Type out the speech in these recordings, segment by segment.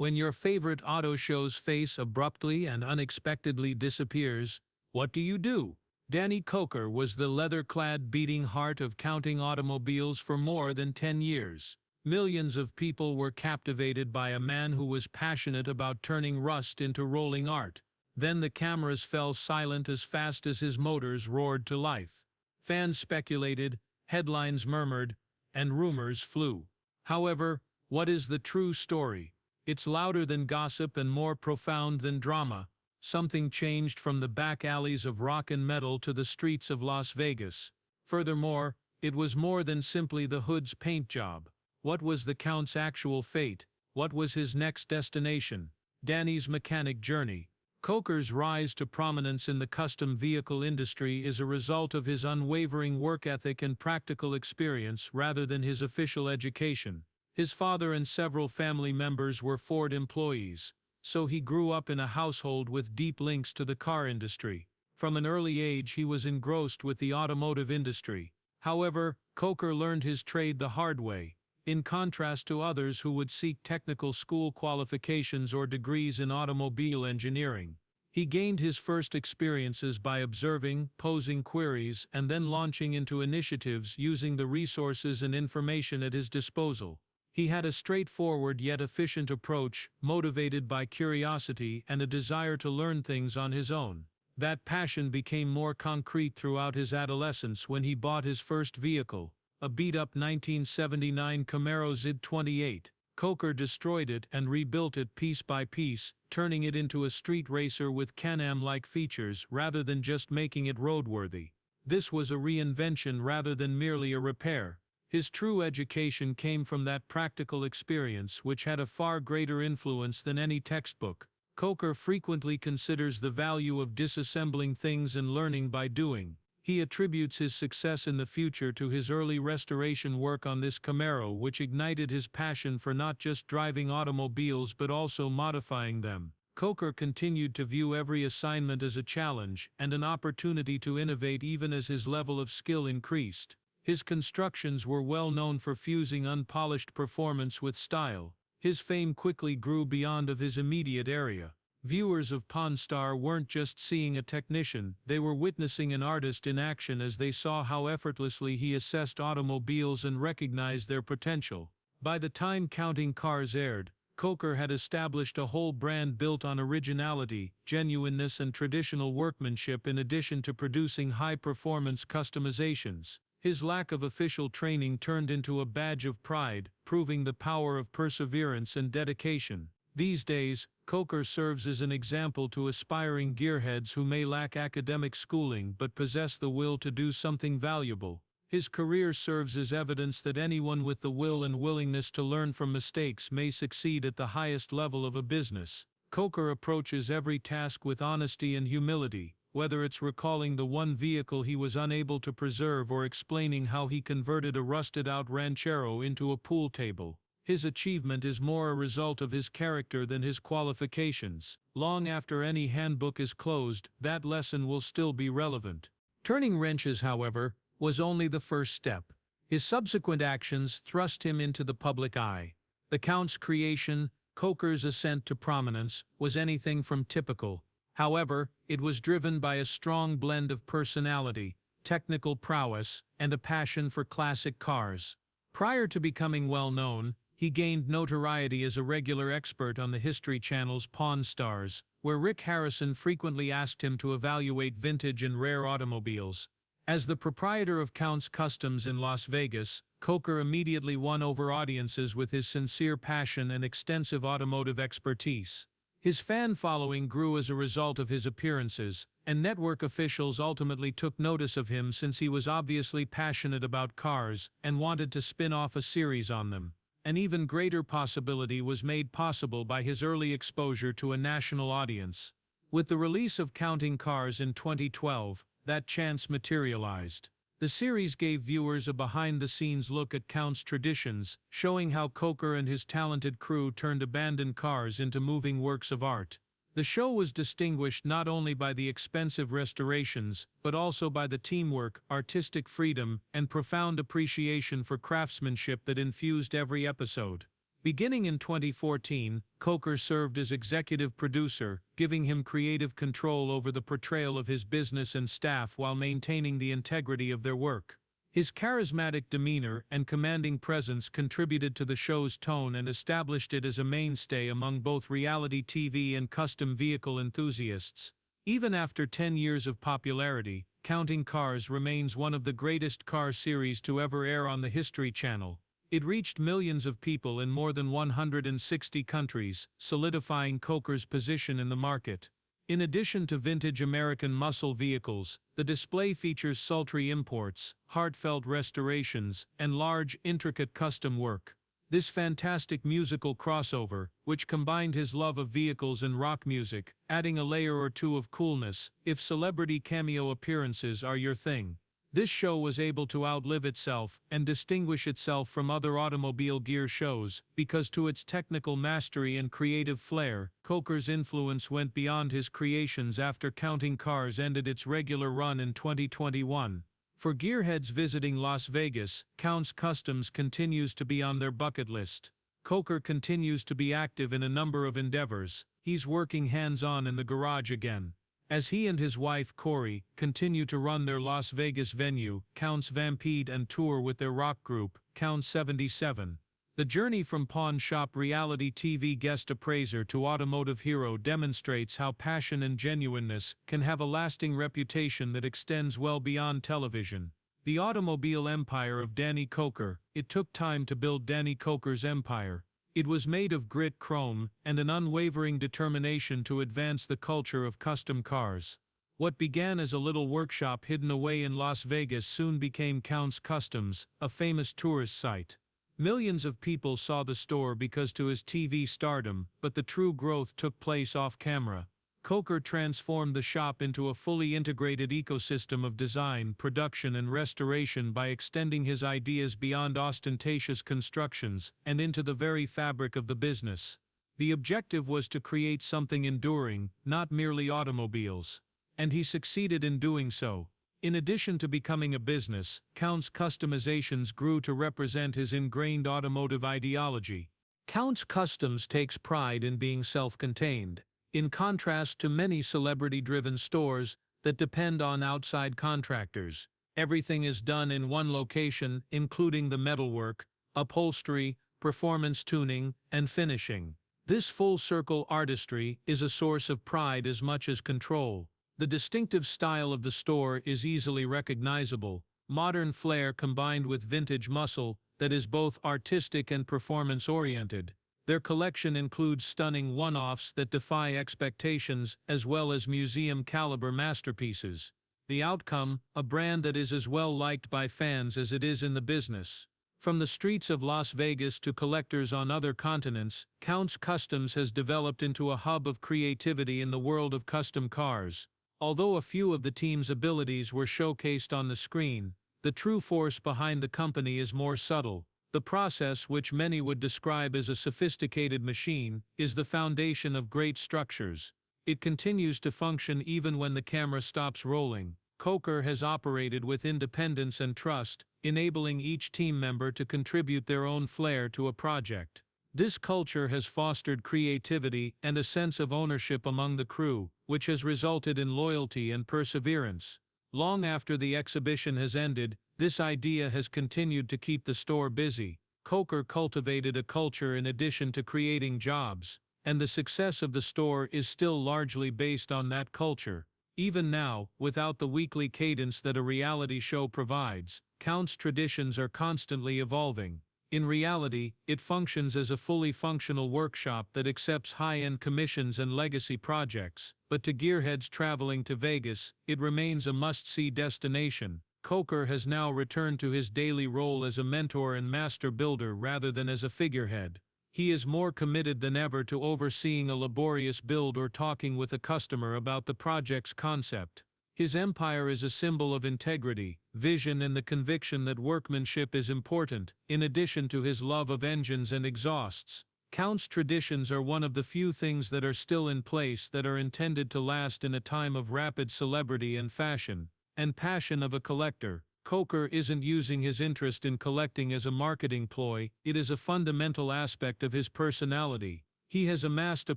When your favorite auto show's face abruptly and unexpectedly disappears, what do you do? Danny Koker was the leather-clad beating heart of counting automobiles for more than 10 years. Millions of people were captivated by a man who was passionate about turning rust into rolling art. Then the cameras fell silent as fast as his motors roared to life. Fans speculated, headlines murmured, and rumors flew. However, what is the true story? It's louder than gossip and more profound than drama. Something changed from the back alleys of rock and metal to the streets of Las Vegas. Furthermore, it was more than simply the hood's paint job. What was the Count's actual fate? What was his next destination? Danny's mechanic journey. Koker's rise to prominence in the custom vehicle industry is a result of his unwavering work ethic and practical experience rather than his official education. His father and several family members were Ford employees, so he grew up in a household with deep links to the car industry. From an early age he was engrossed with the automotive industry. However, Koker learned his trade the hard way. In contrast to others who would seek technical school qualifications or degrees in automobile engineering, he gained his first experiences by observing, posing queries, and then launching into initiatives using the resources and information at his disposal. He had a straightforward yet efficient approach, motivated by curiosity and a desire to learn things on his own. That passion became more concrete throughout his adolescence when he bought his first vehicle, a beat-up 1979 Camaro ZID 28. Koker destroyed it and rebuilt it piece by piece, turning it into a street racer with Can-Am-like features rather than just making it roadworthy. This was a reinvention rather than merely a repair. His true education came from that practical experience which had a far greater influence than any textbook. Koker frequently considers the value of disassembling things and learning by doing. He attributes his success in the future to his early restoration work on this Camaro, which ignited his passion for not just driving automobiles but also modifying them. Koker continued to view every assignment as a challenge and an opportunity to innovate even as his level of skill increased. His constructions were well known for fusing unpolished performance with style. His fame quickly grew beyond of his immediate area. Viewers of Pawn Star weren't just seeing a technician, they were witnessing an artist in action as they saw how effortlessly he assessed automobiles and recognized their potential. By the time Counting Cars aired, Koker had established a whole brand built on originality, genuineness and traditional workmanship in addition to producing high-performance customizations. His lack of official training turned into a badge of pride, proving the power of perseverance and dedication. These days, Koker serves as an example to aspiring gearheads who may lack academic schooling but possess the will to do something valuable. His career serves as evidence that anyone with the will and willingness to learn from mistakes may succeed at the highest level of a business. Koker approaches every task with honesty and humility, whether it's recalling the one vehicle he was unable to preserve or explaining how he converted a rusted-out Ranchero into a pool table. His achievement is more a result of his character than his qualifications. Long after any handbook is closed, that lesson will still be relevant. Turning wrenches, however, was only the first step. His subsequent actions thrust him into the public eye. The Count's creation, Koker's ascent to prominence, was anything from typical. However, it was driven by a strong blend of personality, technical prowess, and a passion for classic cars. Prior to becoming well-known, he gained notoriety as a regular expert on the History Channel's Pawn Stars, where Rick Harrison frequently asked him to evaluate vintage and rare automobiles. As the proprietor of Count's Kustoms in Las Vegas, Koker immediately won over audiences with his sincere passion and extensive automotive expertise. His fan following grew as a result of his appearances, and network officials ultimately took notice of him since he was obviously passionate about cars and wanted to spin off a series on them. An even greater possibility was made possible by his early exposure to a national audience. With the release of Counting Cars in 2012, that chance materialized. The series gave viewers a behind-the-scenes look at Count's traditions, showing how Koker and his talented crew turned abandoned cars into moving works of art. The show was distinguished not only by the expensive restorations, but also by the teamwork, artistic freedom, and profound appreciation for craftsmanship that infused every episode. Beginning in 2014, Koker served as executive producer, giving him creative control over the portrayal of his business and staff while maintaining the integrity of their work. His charismatic demeanor and commanding presence contributed to the show's tone and established it as a mainstay among both reality TV and custom vehicle enthusiasts. Even after 10 years of popularity, Counting Cars remains one of the greatest car series to ever air on the History Channel. It reached millions of people in more than 160 countries, solidifying Koker's position in the market. In addition to vintage American muscle vehicles, the display features sultry imports, heartfelt restorations, and large, intricate custom work. This fantastic musical crossover, which combined his love of vehicles and rock music, adding a layer or two of coolness, if celebrity cameo appearances are your thing. This show was able to outlive itself and distinguish itself from other automobile gear shows because to its technical mastery and creative flair, Koker's influence went beyond his creations after Counting Cars ended its regular run in 2021. For gearheads visiting Las Vegas, Kustoms continues to be on their bucket list. Koker continues to be active in a number of endeavors. He's working hands-on in the garage again. As he and his wife, Corey, continue to run their Las Vegas venue, Counts Vampede, and tour with their rock group, Count 77. The journey from pawn shop reality TV guest appraiser to automotive hero demonstrates how passion and genuineness can have a lasting reputation that extends well beyond television. The automobile empire of Danny Koker. It took time to build Danny Koker's empire. It was made of grit, chrome, and an unwavering determination to advance the culture of custom cars. What began as a little workshop hidden away in Las Vegas soon became Count's Kustoms, a famous tourist site. Millions of people saw the store because to his TV stardom, but the true growth took place off-camera. Koker transformed the shop into a fully integrated ecosystem of design, production and restoration by extending his ideas beyond ostentatious constructions and into the very fabric of the business. The objective was to create something enduring, not merely automobiles. And he succeeded in doing so. In addition to becoming a business, Count's customizations grew to represent his ingrained automotive ideology. Count's Kustoms takes pride in being self-contained. In contrast to many celebrity-driven stores that depend on outside contractors, everything is done in one location, including the metalwork, upholstery, performance tuning, and finishing. This full-circle artistry is a source of pride as much as control. The distinctive style of the store is easily recognizable, modern flair combined with vintage muscle that is both artistic and performance-oriented. Their collection includes stunning one-offs that defy expectations as well as museum-caliber masterpieces. The outcome, a brand that is as well liked by fans as it is in the business. From the streets of Las Vegas to collectors on other continents, Count's Kustoms has developed into a hub of creativity in the world of custom cars. Although a few of the team's abilities were showcased on the screen, the true force behind the company is more subtle. The process, which many would describe as a sophisticated machine, is the foundation of great structures. It continues to function even when the camera stops rolling. Koker has operated with independence and trust, enabling each team member to contribute their own flair to a project. This culture has fostered creativity and a sense of ownership among the crew, which has resulted in loyalty and perseverance. Long after the exhibition has ended, this idea has continued to keep the store busy. Koker cultivated a culture in addition to creating jobs, and the success of the store is still largely based on that culture. Even now, without the weekly cadence that a reality show provides, Count's traditions are constantly evolving. In reality, it functions as a fully functional workshop that accepts high-end commissions and legacy projects, but to gearheads traveling to Vegas, it remains a must-see destination. Koker has now returned to his daily role as a mentor and master builder rather than as a figurehead. He is more committed than ever to overseeing a laborious build or talking with a customer about the project's concept. His empire is a symbol of integrity, vision and the conviction that workmanship is important, in addition to his love of engines and exhausts. Count's traditions are one of the few things that are still in place that are intended to last in a time of rapid celebrity and fashion, and passion of a collector. Koker isn't using his interest in collecting as a marketing ploy, it is a fundamental aspect of his personality. He has amassed a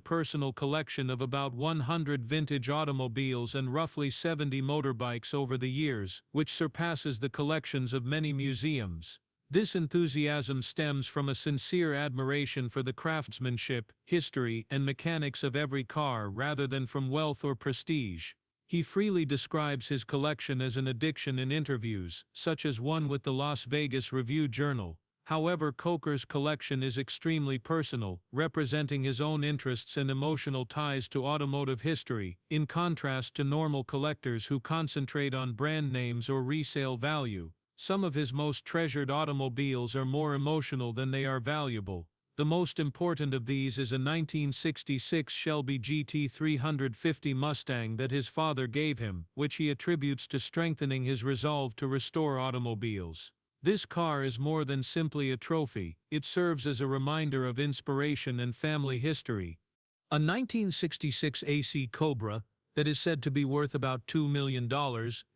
personal collection of about 100 vintage automobiles and roughly 70 motorbikes over the years, which surpasses the collections of many museums. This enthusiasm stems from a sincere admiration for the craftsmanship, history, and mechanics of every car rather than from wealth or prestige. He freely describes his collection as an addiction in interviews, such as one with the Las Vegas Review-Journal. However, Koker's collection is extremely personal, representing his own interests and emotional ties to automotive history, in contrast to normal collectors who concentrate on brand names or resale value. Some of his most treasured automobiles are more emotional than they are valuable. The most important of these is a 1966 Shelby GT 350 Mustang that his father gave him, which he attributes to strengthening his resolve to restore automobiles. This car is more than simply a trophy, it serves as a reminder of inspiration and family history. A 1966 AC Cobra, that is said to be worth about $2 million,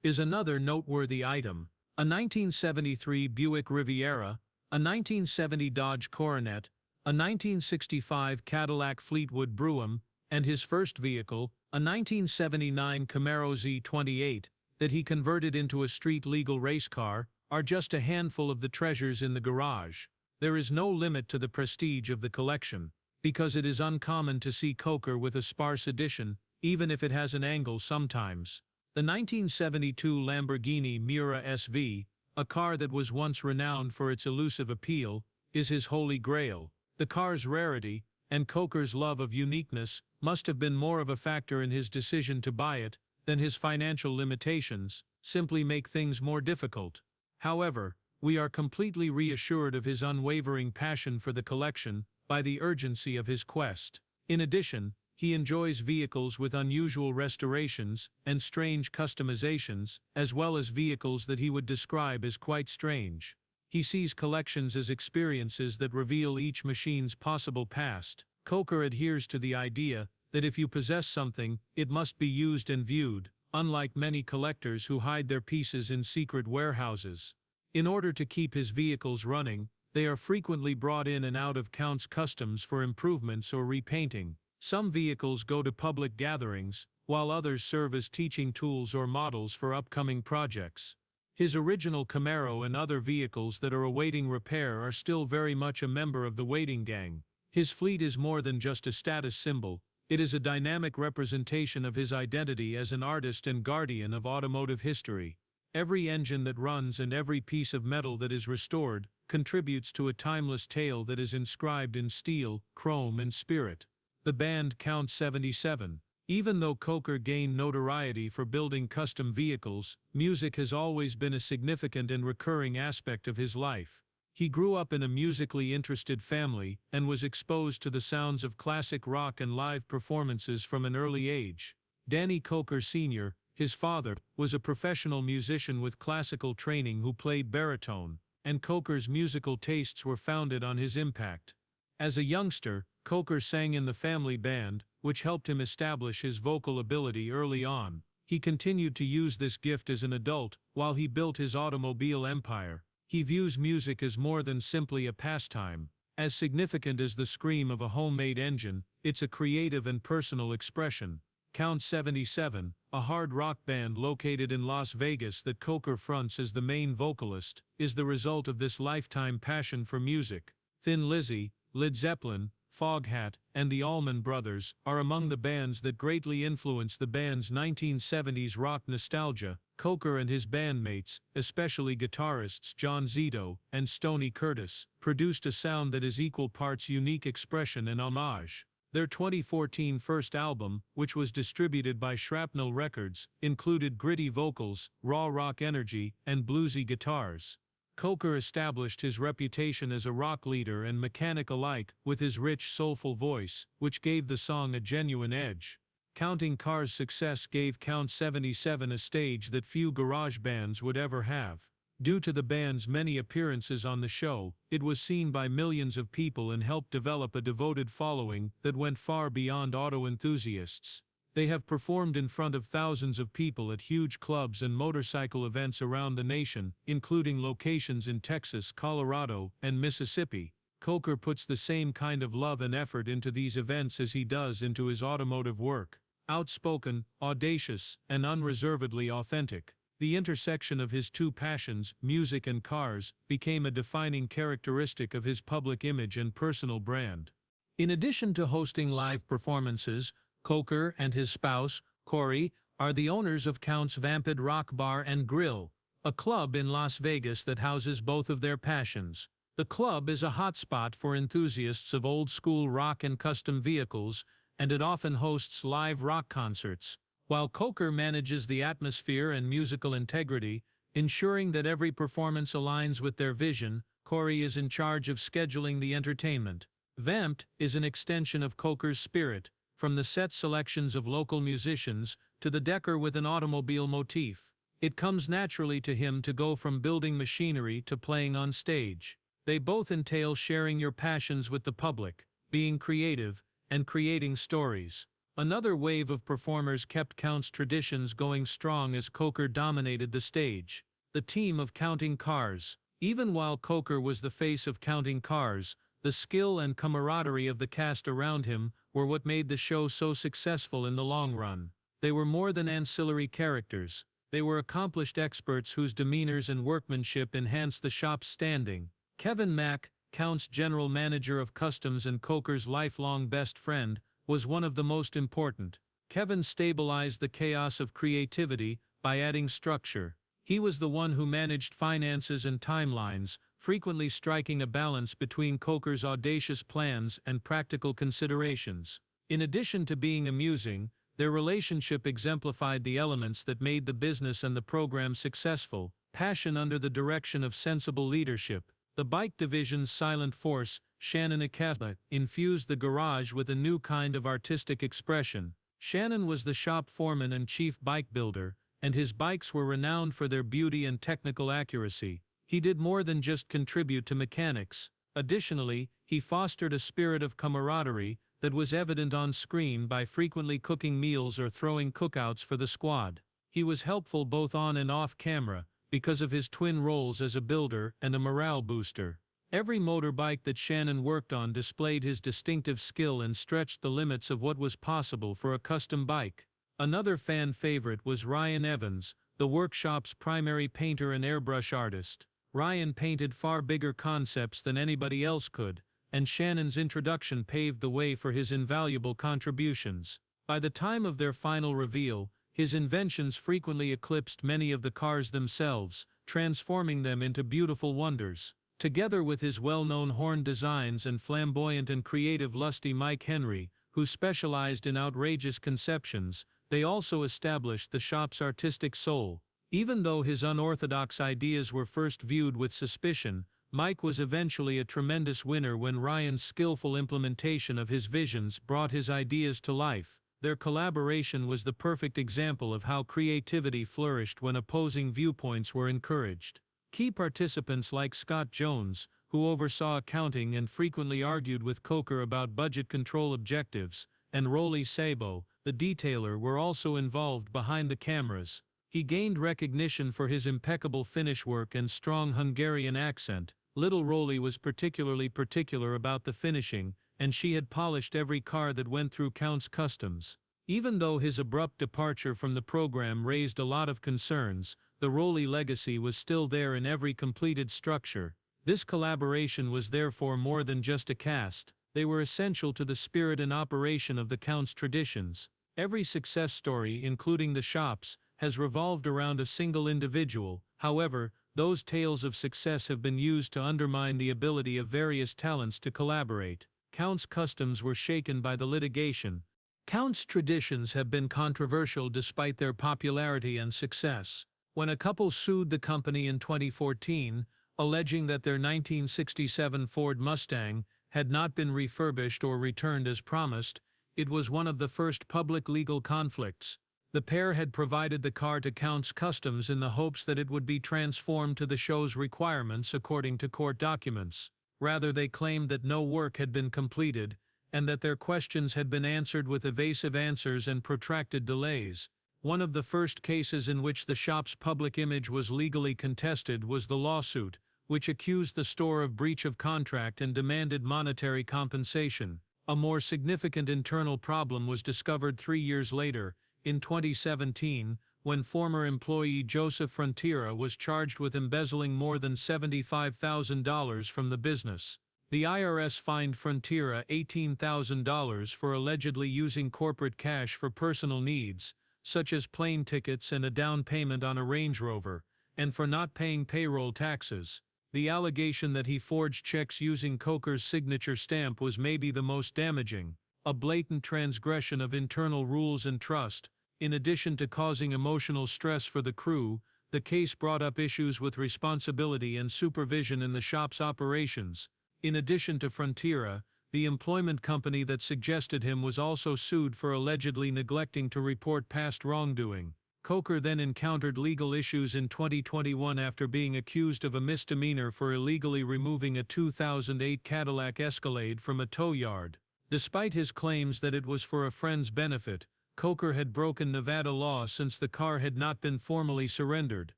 is another noteworthy item. A 1973 Buick Riviera, a 1970 Dodge Coronet, a 1965 Cadillac Fleetwood Brougham, and his first vehicle, a 1979 Camaro Z28, that he converted into a street-legal race car, are just a handful of the treasures in the garage. There is no limit to the prestige of the collection, because it is uncommon to see Koker with a sparse edition, even if it has an angle sometimes. The 1972 Lamborghini Miura SV, a car that was once renowned for its elusive appeal, is his holy grail. The car's rarity, and Koker's love of uniqueness, must have been more of a factor in his decision to buy it than his financial limitations, simply make things more difficult. However, we are completely reassured of his unwavering passion for the collection by the urgency of his quest. In addition, he enjoys vehicles with unusual restorations and strange customizations, as well as vehicles that he would describe as quite strange. He sees collections as experiences that reveal each machine's possible past. Koker adheres to the idea that if you possess something, it must be used and viewed, unlike many collectors who hide their pieces in secret warehouses. In order to keep his vehicles running, they are frequently brought in and out of Count's Kustoms for improvements or repainting. Some vehicles go to public gatherings, while others serve as teaching tools or models for upcoming projects. His original Camaro and other vehicles that are awaiting repair are still very much a member of the waiting gang. His fleet is more than just a status symbol, it is a dynamic representation of his identity as an artist and guardian of automotive history. Every engine that runs and every piece of metal that is restored contributes to a timeless tale that is inscribed in steel, chrome, and spirit. The band Count 77. Even though Koker gained notoriety for building custom vehicles, music has always been a significant and recurring aspect of his life. He grew up in a musically interested family and was exposed to the sounds of classic rock and live performances from an early age. Danny Koker Sr., his father, was a professional musician with classical training who played baritone, and Koker's musical tastes were founded on his impact. As a youngster, Koker sang in the family band, which helped him establish his vocal ability early on. He continued to use this gift as an adult while he built his automobile empire. He views music as more than simply a pastime. As significant as the scream of a homemade engine, it's a creative and personal expression. Count 77, a hard rock band located in Las Vegas that Koker fronts as the main vocalist, is the result of this lifetime passion for music. Thin Lizzy, Led Zeppelin, Foghat, and the Allman Brothers are among the bands that greatly influenced the band's 1970s rock nostalgia. Koker and his bandmates, especially guitarists John Zito and Stoney Curtis, produced a sound that is equal parts unique expression and homage. Their 2014 first album, which was distributed by Shrapnel Records, included gritty vocals, raw rock energy, and bluesy guitars. Koker established his reputation as a rock leader and mechanic alike with his rich, soulful voice, which gave the song a genuine edge. Counting Cars' success gave Count 77 a stage that few garage bands would ever have. Due to the band's many appearances on the show, it was seen by millions of people and helped develop a devoted following that went far beyond auto enthusiasts. They have performed in front of thousands of people at huge clubs and motorcycle events around the nation, including locations in Texas, Colorado, and Mississippi. Koker puts the same kind of love and effort into these events as he does into his automotive work. Outspoken, audacious, and unreservedly authentic. The intersection of his two passions, music and cars, became a defining characteristic of his public image and personal brand. In addition to hosting live performances, Koker and his spouse, Corey, are the owners of Count's Vamped Rock Bar and Grill, a club in Las Vegas that houses both of their passions. The club is a hotspot for enthusiasts of old-school rock and custom vehicles, and it often hosts live rock concerts. While Koker manages the atmosphere and musical integrity, ensuring that every performance aligns with their vision, Corey is in charge of scheduling the entertainment. Vamped is an extension of Koker's spirit, from the set selections of local musicians to the decor with an automobile motif. It comes naturally to him to go from building machinery to playing on stage. They both entail sharing your passions with the public, being creative, and creating stories. Another wave of performers kept Count's traditions going strong as Koker dominated the stage. The team of Counting Cars. Even while Koker was the face of Counting Cars, the skill and camaraderie of the cast around him were what made the show so successful in the long run. They were more than ancillary characters. They were accomplished experts whose demeanors and workmanship enhanced the shop's standing. Kevin Mack, Count's general manager of Kustoms and Koker's lifelong best friend, was one of the most important. Kevin stabilized the chaos of creativity by adding structure. He was the one who managed finances and timelines, frequently striking a balance between Koker's audacious plans and practical considerations. In addition to being amusing, their relationship exemplified the elements that made the business and the program successful: passion under the direction of sensible leadership. The bike division's silent force, Shannon Akeba, infused the garage with a new kind of artistic expression. Shannon was the shop foreman and chief bike builder, and his bikes were renowned for their beauty and technical accuracy. He did more than just contribute to mechanics. Additionally, he fostered a spirit of camaraderie that was evident on screen by frequently cooking meals or throwing cookouts for the squad. He was helpful both on and off camera, because of his twin roles as a builder and a morale booster. Every motorbike that Shannon worked on displayed his distinctive skill and stretched the limits of what was possible for a custom bike. Another fan favorite was Ryan Evans, the workshop's primary painter and airbrush artist. Ryan painted far bigger concepts than anybody else could, and Shannon's introduction paved the way for his invaluable contributions. By the time of their final reveal, his inventions frequently eclipsed many of the cars themselves, transforming them into beautiful wonders. Together with his well-known horn designs and flamboyant and creative lusty Mike Henry, who specialized in outrageous conceptions, they also established the shop's artistic soul. Even though his unorthodox ideas were first viewed with suspicion, Mike was eventually a tremendous winner when Ryan's skillful implementation of his visions brought his ideas to life. Their collaboration was the perfect example of how creativity flourished when opposing viewpoints were encouraged. Key participants like Scott Jones, who oversaw accounting and frequently argued with Koker about budget control objectives, and Rolly Sabo, the detailer, were also involved behind the cameras. He gained recognition for his impeccable finish work and strong Hungarian accent. Little Rolly was particularly particular about the finishing, and she had polished every car that went through Count's Kustoms. Even though his abrupt departure from the program raised a lot of concerns, the Rolly legacy was still there in every completed structure. This collaboration was therefore more than just a cast. They were essential to the spirit and operation of the Count's traditions. Every success story, including the shop's, has revolved around a single individual. However, those tales of success have been used to undermine the ability of various talents to collaborate. Count's Kustoms were shaken by the litigation. Count's traditions have been controversial despite their popularity and success. When a couple sued the company in 2014, alleging that their 1967 Ford Mustang had not been refurbished or returned as promised, it was one of the first public legal conflicts. The pair had provided the car to Count's Kustoms in the hopes that it would be transformed to the show's requirements according to court documents. Rather, they claimed that no work had been completed, and that their questions had been answered with evasive answers and protracted delays. One of the first cases in which the shop's public image was legally contested was the lawsuit, which accused the store of breach of contract and demanded monetary compensation. A more significant internal problem was discovered 3 years later, in 2017, when former employee Joseph Frontiera was charged with embezzling more than $75,000 from the business. The IRS fined Frontiera $18,000 for allegedly using corporate cash for personal needs, such as plane tickets and a down payment on a Range Rover, and for not paying payroll taxes. The allegation that he forged checks using Koker's signature stamp was maybe the most damaging, a blatant transgression of internal rules and trust. In addition to causing emotional stress for the crew, the case brought up issues with responsibility and supervision in the shop's operations. In addition to Frontiera, the employment company that suggested him was also sued for allegedly neglecting to report past wrongdoing. Koker then encountered legal issues in 2021 after being accused of a misdemeanor for illegally removing a 2008 Cadillac Escalade from a tow yard. Despite his claims that it was for a friend's benefit, Koker had broken Nevada law since the car had not been formally surrendered.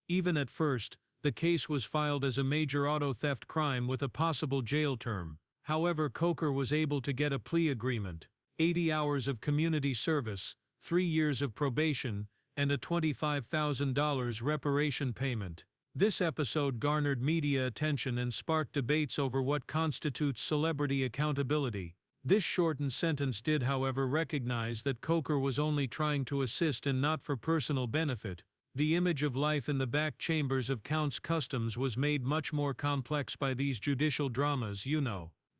Even at first, the case was filed as a major auto theft crime with a possible jail term. However, Koker was able to get a plea agreement, 80 hours of community service, 3 years of probation, and a $25,000 reparation payment. This episode garnered media attention and sparked debates over what constitutes celebrity accountability. This shortened sentence did, however, recognize that Koker was only trying to assist and not for personal benefit. The image of life in the back chambers of Kustoms was made much more complex by these judicial dramas.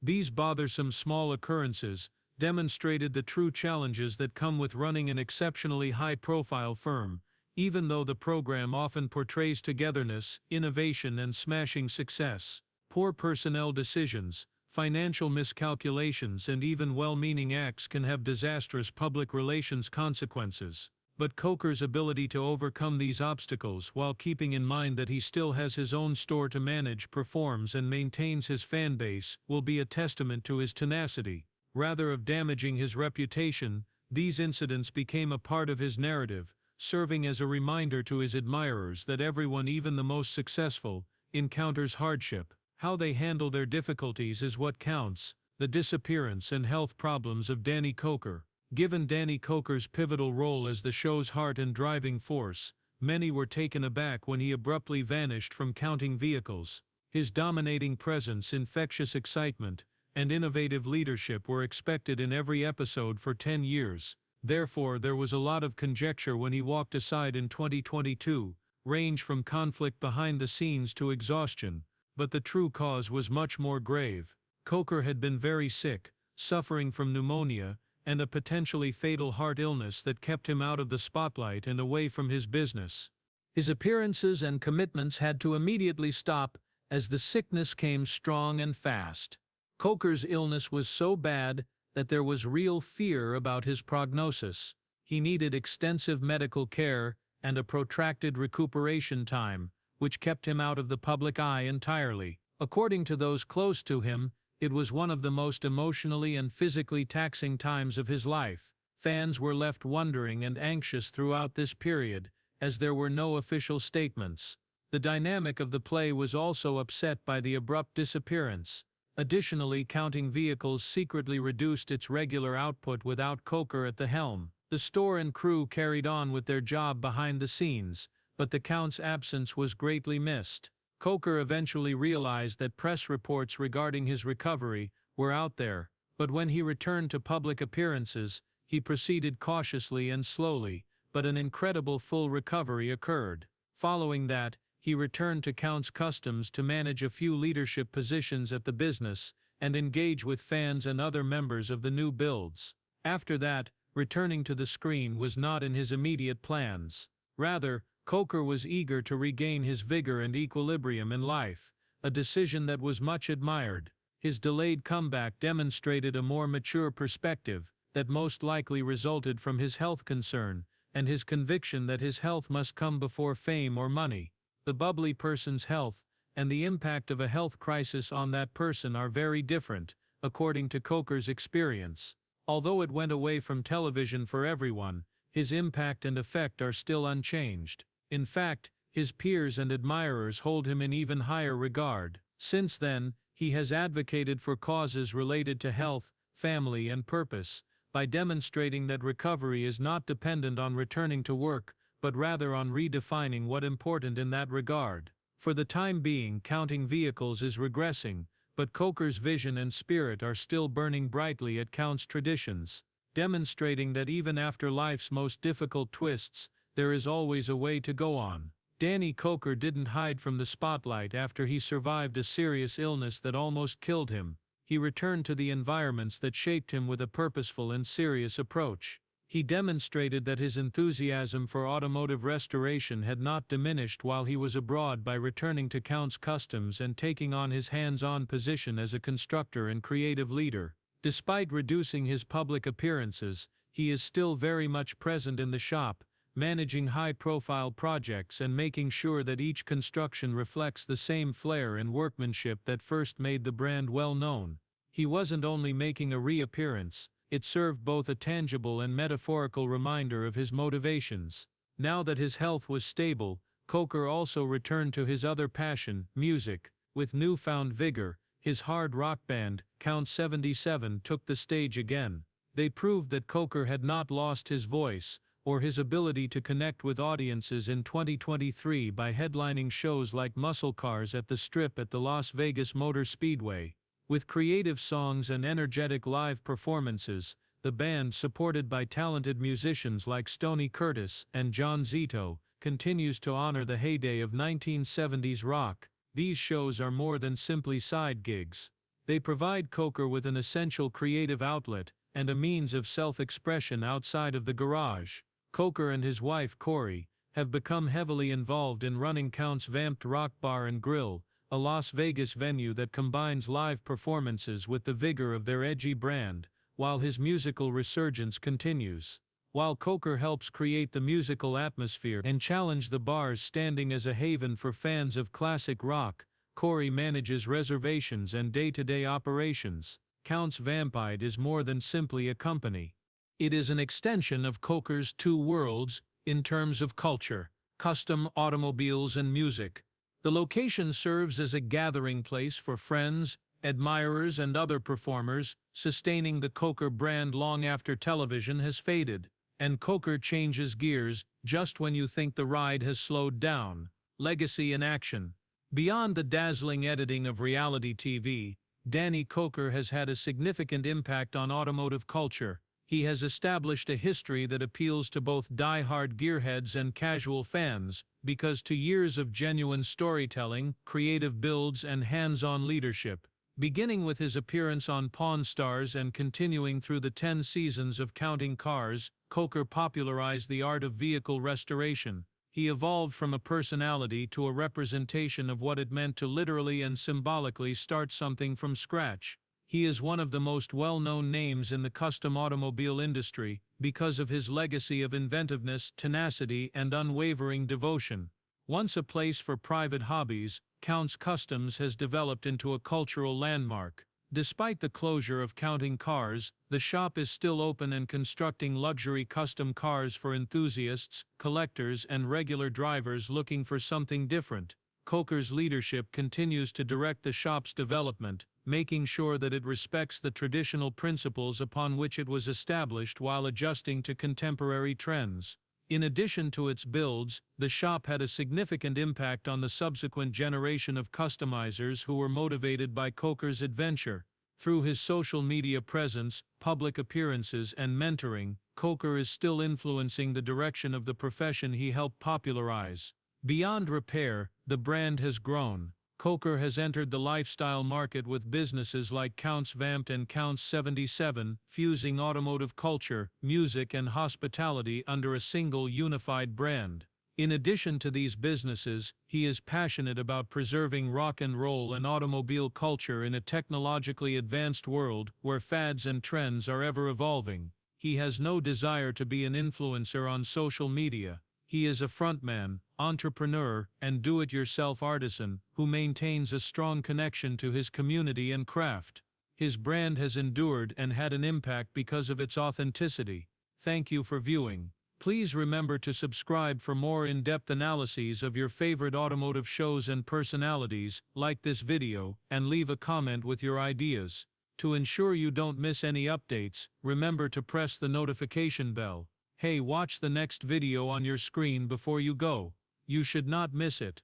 These bothersome small occurrences demonstrated the true challenges that come with running an exceptionally high-profile firm, even though the program often portrays togetherness, innovation, and smashing success. Poor personnel decisions, financial miscalculations, and even well-meaning acts can have disastrous public relations consequences. But Koker's ability to overcome these obstacles while keeping in mind that he still has his own store to manage, performs, and maintains his fan base will be a testament to his tenacity. Rather than damaging his reputation, these incidents became a part of his narrative, serving as a reminder to his admirers that everyone, even the most successful, encounters hardship. How they handle their difficulties is what counts. The disappearance and health problems of Danny Koker. Given Danny Koker's pivotal role as the show's heart and driving force, many were taken aback when he abruptly vanished from counting vehicles. His dominating presence, infectious excitement, and innovative leadership were expected in every episode for 10 years. Therefore, there was a lot of conjecture when he walked aside in 2022, range from conflict behind the scenes to exhaustion, but the true cause was much more grave. Koker had been very sick, suffering from pneumonia, and a potentially fatal heart illness that kept him out of the spotlight and away from his business. His appearances and commitments had to immediately stop as the sickness came strong and fast. Koker's illness was so bad that there was real fear about his prognosis. He needed extensive medical care and a protracted recuperation time, which kept him out of the public eye entirely. According to those close to him, it was one of the most emotionally and physically taxing times of his life. Fans were left wondering and anxious throughout this period, as there were no official statements. The dynamic of the play was also upset by the abrupt disappearance. Additionally, counting vehicles secretly reduced its regular output without Koker at the helm. The store and crew carried on with their job behind the scenes, but the Count's absence was greatly missed. Koker eventually realized that press reports regarding his recovery were out there, but when he returned to public appearances, he proceeded cautiously and slowly, but an incredible full recovery occurred. Following that, he returned to Kustoms to manage a few leadership positions at the business and engage with fans and other members of the new builds. After that, returning to the screen was not in his immediate plans. Rather, Koker was eager to regain his vigor and equilibrium in life, a decision that was much admired. His delayed comeback demonstrated a more mature perspective that most likely resulted from his health concern and his conviction that his health must come before fame or money. The bubbly person's health and the impact of a health crisis on that person are very different, according to Koker's experience. Although it went away from television for everyone, his impact and effect are still unchanged. In fact, his peers and admirers hold him in even higher regard. Since then, he has advocated for causes related to health, family, and purpose, by demonstrating that recovery is not dependent on returning to work, but rather on redefining what's important in that regard. For the time being, counting vehicles is regressing, but Koker's vision and spirit are still burning brightly at Count's traditions, demonstrating that even after life's most difficult twists, there is always a way to go on. Danny Koker didn't hide from the spotlight after he survived a serious illness that almost killed him. He returned to the environments that shaped him with a purposeful and serious approach. He demonstrated that his enthusiasm for automotive restoration had not diminished while he was abroad by returning to Count's Kustoms and taking on his hands-on position as a constructor and creative leader. Despite reducing his public appearances, he is still very much present in the shop, managing high-profile projects and making sure that each construction reflects the same flair and workmanship that first made the brand well known. He wasn't only making a reappearance, it served both a tangible and metaphorical reminder of his motivations. Now that his health was stable, Koker also returned to his other passion, music. With newfound vigor, his hard rock band, Count 77, took the stage again. They proved that Koker had not lost his voice, or his ability to connect with audiences in 2023 by headlining shows like Muscle Cars at the Strip at the Las Vegas Motor Speedway. With creative songs and energetic live performances, the band, supported by talented musicians like Stoney Curtis and John Zito, continues to honor the heyday of 1970s rock. These shows are more than simply side gigs. They provide Koker with an essential creative outlet and a means of self-expression outside of the garage. Koker and his wife Corey have become heavily involved in running Count's Vamped Rock Bar and Grill, a Las Vegas venue that combines live performances with the vigor of their edgy brand, while his musical resurgence continues. While Koker helps create the musical atmosphere and challenge the bar's standing as a haven for fans of classic rock, Corey manages reservations and day-to-day operations. Count's Vampide is more than simply a company. It is an extension of Koker's two worlds, in terms of culture, custom automobiles and music. The location serves as a gathering place for friends, admirers and other performers, sustaining the Koker brand long after television has faded. And Koker changes gears just when you think the ride has slowed down. Legacy in action. Beyond the dazzling editing of reality TV, Danny Koker has had a significant impact on automotive culture. He has established a history that appeals to both die-hard gearheads and casual fans, because to years of genuine storytelling, creative builds and hands-on leadership. Beginning with his appearance on Pawn Stars and continuing through the 10 seasons of Counting Cars, Koker popularized the art of vehicle restoration. He evolved from a personality to a representation of what it meant to literally and symbolically start something from scratch. He is one of the most well-known names in the custom automobile industry because of his legacy of inventiveness, tenacity, and unwavering devotion. Once a place for private hobbies, Count's Kustoms has developed into a cultural landmark. Despite the closure of Counting Cars, the shop is still open and constructing luxury custom cars for enthusiasts, collectors, and regular drivers looking for something different. Koker's leadership continues to direct the shop's development, making sure that it respects the traditional principles upon which it was established while adjusting to contemporary trends. In addition to its builds, the shop had a significant impact on the subsequent generation of customizers who were motivated by Koker's adventure. Through his social media presence, public appearances, and mentoring, Koker is still influencing the direction of the profession he helped popularize. Beyond repair, the brand has grown. Koker has entered the lifestyle market with businesses like Count's Vamped and Count's 77, fusing automotive culture, music, and hospitality under a single unified brand. In addition to these businesses, he is passionate about preserving rock and roll and automobile culture in a technologically advanced world where fads and trends are ever evolving. He has no desire to be an influencer on social media. He is a frontman, entrepreneur, and do-it-yourself artisan who maintains a strong connection to his community and craft. His brand has endured and had an impact because of its authenticity. Thank you for viewing. Please remember to subscribe for more in-depth analyses of your favorite automotive shows and personalities, like this video, and leave a comment with your ideas. To ensure you don't miss any updates, remember to press the notification bell. Hey, watch the next video on your screen before you go. You should not miss it.